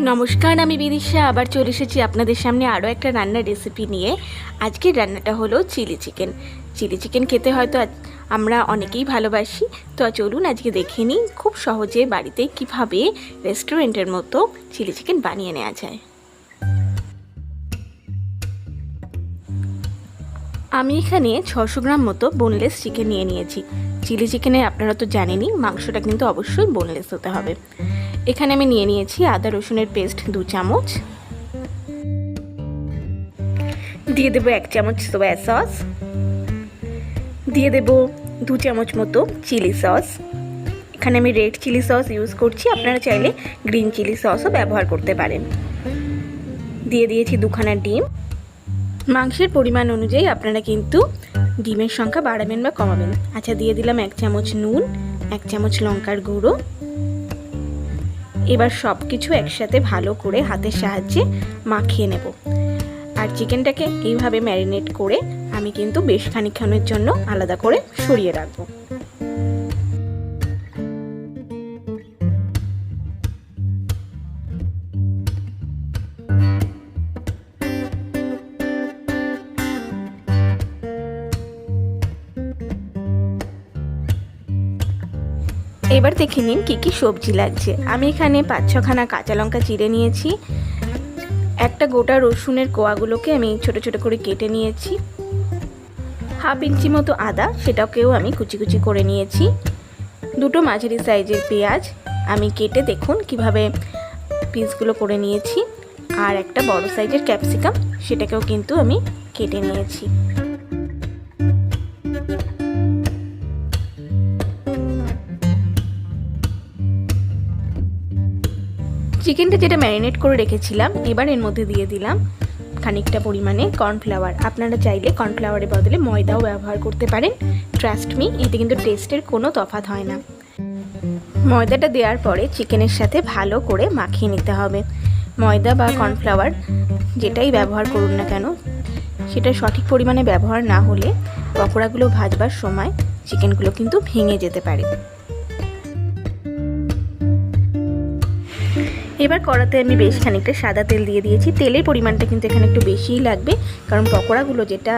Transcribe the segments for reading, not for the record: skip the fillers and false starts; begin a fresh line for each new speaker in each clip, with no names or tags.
নমস্কার, আমি বিদিশা আবার চলে এসেছি আপনাদের সামনে আরও একটা রান্নার রেসিপি নিয়ে। আজকের রান্নাটা হলো চিলি চিকেন। চিলি চিকেন খেতে হয়তো আমরা অনেকেই ভালোবাসি। তো চলুন আজকে দেখে নিই খুব সহজে বাড়িতে কিভাবে রেস্টুরেন্টের মতো চিলি চিকেন বানিয়ে নেওয়া যায়। আমি এখানে 600 গ্রাম মতো বোনলেস চিকেন নিয়ে নিয়েছি। চিলি চিকেনে আপনারা তো জানেনই মাংসটা কিন্তু অবশ্যই বোনলেস হতে হবে। এখানে আমি নিয়ে নিয়েছি আদা রসুনের পেস্ট 2 চামচ, দিয়ে দেবো 1 চামচ সোয়া সস, দিয়ে দেবো 2 চামচ মতো চিলি সস। এখানে আমি রেড চিলি সস ইউজ করছি, আপনারা চাইলে গ্রিন চিলি সসও ব্যবহার করতে পারেন। দিয়ে দিয়েছি 2খানা ডিম। মাংসের পরিমাণ অনুযায়ী আপনারা কিন্তু ডিমের সংখ্যা বাড়াবেন বা কমাবেন। আচ্ছা, দিয়ে দিলাম 1 চামচ নুন, 1 চামচ লঙ্কার গুঁড়ো। এবার সব কিছু একসাথে ভালো করে হাতের সাহায্যে মাখিয়ে নেব। আর চিকেনটাকে এইভাবে ম্যারিনেট করে আমি কিন্তু বেশ খানিকক্ষণের জন্য আলাদা করে সরিয়ে রাখবো। এবার দেখে নিন কি কি সবজি লাগছে। আমি এখানে 5-6খানা কাঁচা লঙ্কা চিড়ে নিয়েছি, একটা গোটা রসুনের কোয়াগুলোকে আমি ছোট ছোট করে কেটে নিয়েছি, 1/2 ইঞ্চি মতো আদা, সেটাকেও আমি কুচি কুচি করে নিয়েছি, 2টো মাঝারি সাইজের পেঁয়াজ আমি কেটে দেখুন কিভাবে পিসগুলো করে নিয়েছি, আর একটা বড় সাইজের ক্যাপসিকাম, সেটাকেও কিন্তু আমি কেটে নিয়েছি। চিকেনটা যেটা ম্যারিনেট করে রেখেছিলাম, এবার এর মধ্যে দিয়ে দিলাম খানিকটা পরিমাণে কর্নফ্লাওয়ার। আপনারা চাইলে কর্নফ্লাওয়ারের বদলে ময়দাও ব্যবহার করতে পারেন। ট্রাস্ট মি, এতে কিন্তু টেস্টের কোনো তফাৎ হয় না। ময়দাটা দেওয়ার পরে চিকেনের সাথে ভালো করে মাখিয়ে নিতে হবে। ময়দা বা কর্নফ্লাওয়ার যেটাই ব্যবহার করুন না কেন, সেটা সঠিক পরিমাণে ব্যবহার না হলে পকোড়াগুলো ভাজবার সময় চিকেনগুলো কিন্তু ভেঙে যেতে পারে। এবার কড়াতে আমি বেশ খানিকটা সাদা তেল দিয়ে দিয়েছি। তেলের পরিমাণটা কিন্তু এখানে একটু বেশিই লাগবে, কারণ পকোড়াগুলো যেটা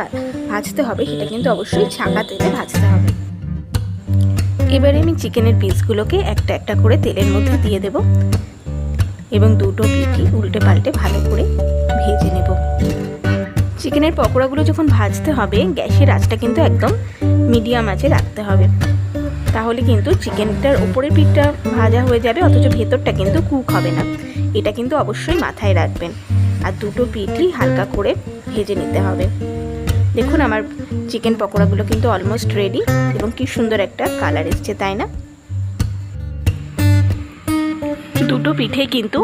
ভাজতে হবে সেটা কিন্তু অবশ্যই ছাঁকা তেলে ভাজতে হবে। এবারে আমি চিকেনের পিসগুলোকে একটা একটা করে তেলের মধ্যে দিয়ে দেব এবং দুটো পিঠই উল্টে পাল্টে ভালো করে ভেজে নেব। চিকেনের পকোড়াগুলো যখন ভাজতে হবে গ্যাসের আঁচটা কিন্তু একদম মিডিয়াম আঁচে রাখতে হবে, তাহলে কিন্তু চিকেনটার উপরের পিঠটা ভাজা হয়ে যাবে অথচ ভেতরটা কিন্তু কুক হবে না। এটা কিন্তু অবশ্যই মাথায় রাখবেন। আর দুটো পিঠই হালকা করে ভেজে নিতে হবে। দেখুন আমার চিকেন পকোড়াগুলো কিন্তু অলমোস্ট রেডি এবং কি সুন্দর একটা কালার এসছে, তাই না? দুটো পিঠে কিন্তু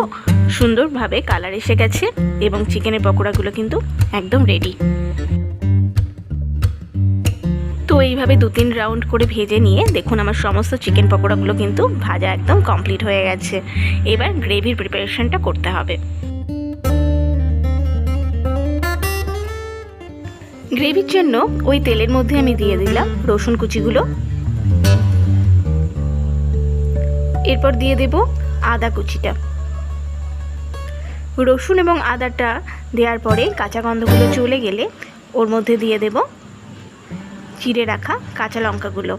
সুন্দরভাবে কালার এসে গেছে এবং চিকেনের পকোড়াগুলো কিন্তু একদম রেডি। তো এইভাবে 2-3 রাউন্ড করে ভেজে নিয়ে দেখুন আমার সমস্ত চিকেন পকোড়াগুলো কিন্তু ভাজা একদম কমপ্লিট হয়ে গেছে। এবার গ্রেভির প্রিপারেশনটা করতে হবে। গ্রেভির জন্য ওই তেলের মধ্যে আমি দিয়ে দিলাম রসুন কুচিগুলো, এরপর দিয়ে দেব আদা কুচিটা। রসুন এবং আদাটা দেওয়ার পরে কাঁচা গন্ধগুলো চলে গেলে ওর মধ্যে দিয়ে দেব চিড়ে রাখা কাঁচা লঙ্কাগুলো।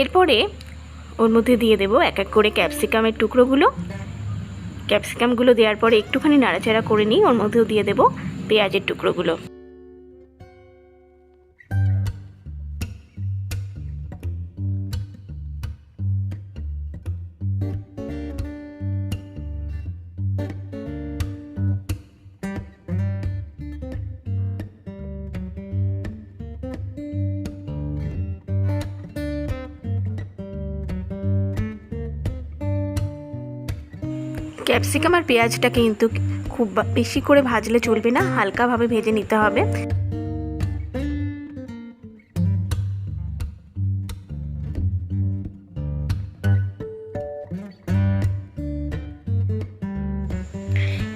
এরপরে ওর মধ্যে দিয়ে দেব এক এক করে ক্যাপসিকামের টুকরোগুলো। ক্যাপসিকামগুলো দেওয়ার পরে একটুখানি নাড়াচাড়া করে নিই, ওর মধ্যেও দিয়ে দেব পেঁয়াজের টুকরোগুলো। ক্যাপসিকাম আর পেঁয়াজটা কিন্তু খুব বেশি করে ভাজলে চলবে না, হালকাভাবে ভেজে নিতে হবে।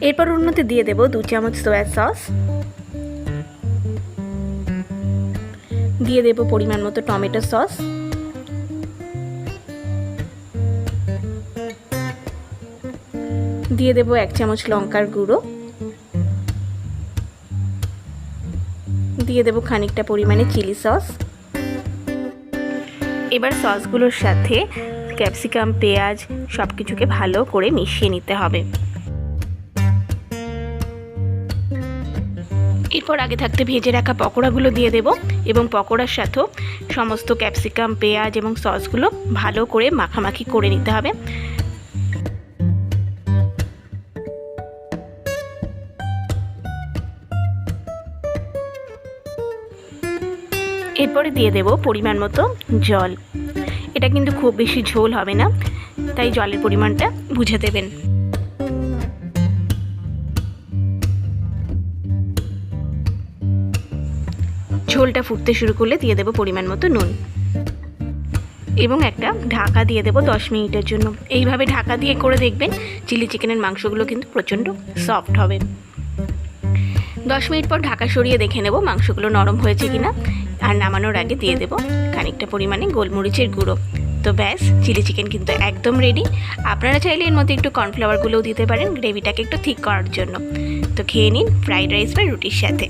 এরপর ওর মধ্যে দিয়ে দেব 2 চামচ সোয়া সস, দিয়ে দেব পরিমাণ মতো টমেটো সস, দিয়ে দেবো 1 চামচ লঙ্কার গুঁড়ো, দিয়ে দেবো খানিকটা পরিমাণে চিলি সস। এবার সসগুলোর সাথে ক্যাপসিকাম, পেঁয়াজ সব কিছুকে ভালো করে মিশিয়ে নিতে হবে। এরপর আগে থাকতে ভেজে রাখা পকোড়াগুলো দিয়ে দেব এবং পকোড়ার সাথেও সমস্ত ক্যাপসিকাম, পেঁয়াজ এবং সসগুলো ভালো করে মাখামাখি করে নিতে হবে। এরপরে দিয়ে দেব পরিমাণ মতো জল। এটা কিন্তু খুব বেশি ঝোল হবে না, তাই জলের পরিমাণটা বুঝে দেবেন। ঝোলটা ফুটতে শুরু করলে দিয়ে দেব পরিমাণ মতো নুন এবং একটা ঢাকা দিয়ে দেব 10 মিনিটের জন্য। এইভাবে ঢাকা দিয়ে করে দেখবেন চিলি চিকেনের মাংসগুলো কিন্তু প্রচণ্ড সফট হবে। 10 মিনিট পর ঢাকা সরিয়ে দেখে নেব মাংসগুলো নরম হয়েছে কিনা। আর নামানোর আগে দিয়ে দেব খানিকটা পরিমাণে গোলমরিচের গুঁড়ো। তো ব্যাস, চিলি চিকেন কিন্তু একদম রেডি। আপনারা চাইলে এর মধ্যে একটু কর্নফ্লাওয়ারগুলোও দিতে পারেন গ্রেভিটাকে একটু ঠিক করার জন্য। তো খেয়ে নিন ফ্রাইড রাইস বা রুটির সাথে।